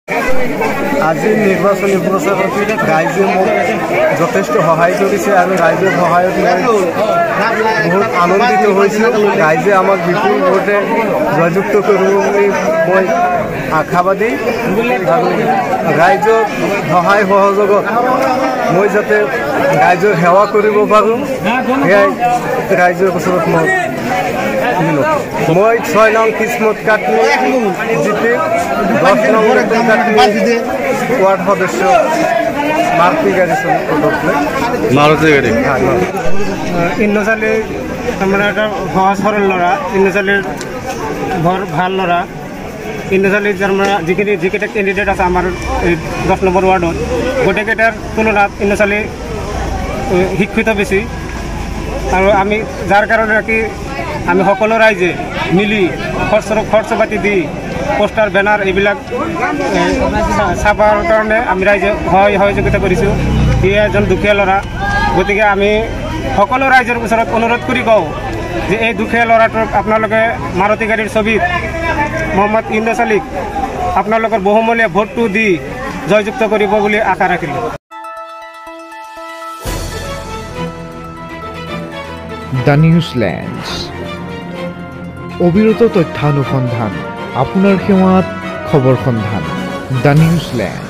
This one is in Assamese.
আজি নিৰ্বাচনী প্ৰচাৰত ৰাইজে মোক যথেষ্ট সহায় কৰিছে আৰু ৰাইজৰ সহায়ত মই বহুত আনন্দিত হৈছোঁ। ৰাইজে আমাক বিপুল ভোটে জয়যুক্ত কৰিব বুলি মই আশাবাদী আৰু ৰাইজৰ সহায় সহযোগত মই যাতে ৰাইজৰ সেৱা কৰিব পাৰোঁ সেয়াই ৰাইজৰ ওচৰত মই মই 6 নং কিসমত কাটনি জিতে 10 নং ওয়ার্ড সদস্য মারুতি গাড়ি মারুতি গাড়ি ইন্নচালি আমরা একটা সহজ সরল ল'ৰা ইন্নচালিৰ বৰ ভাল ল'ৰা ইন্নচালি যিকেইটা কেণ্ডিডেট আছে আমাৰ 10 নম্বৰ ৱাৰ্ডত গোটেইকেইটাৰ তুলনাত ইন্নচালি শিক্ষিত বেছি আৰু আমি যাৰ কাৰণে কি আমি সকলো ৰাইজে মিলি খৰচ পাতি দি পোষ্টাৰ বেনাৰ এইবিলাক ছাপাৰ কাৰণে আমি ৰাইজে সহযোগিতা কৰিছোঁ। সি এজন দুখীয়া ল'ৰা, গতিকে আমি সকলো ৰাইজৰ ওচৰত অনুৰোধ কৰি কওঁ যে এই দুখীয়া ল'ৰাটোক আপোনালোকে মাৰুতি গাড়ীৰ ছবিত মহম্মদ ইন্নচালিক আপোনালোকৰ বহুমূলীয়া ভোটটো দি জয়যুক্ত কৰিব বুলি আশা ৰাখিলোঁ। দ্য নিউজলেণ্ডছ অবিৰত তথ্যানুসন্ধান আপোনাৰ সেৱাত খবৰ সন্ধান দ্য নিউজলেণ্ড।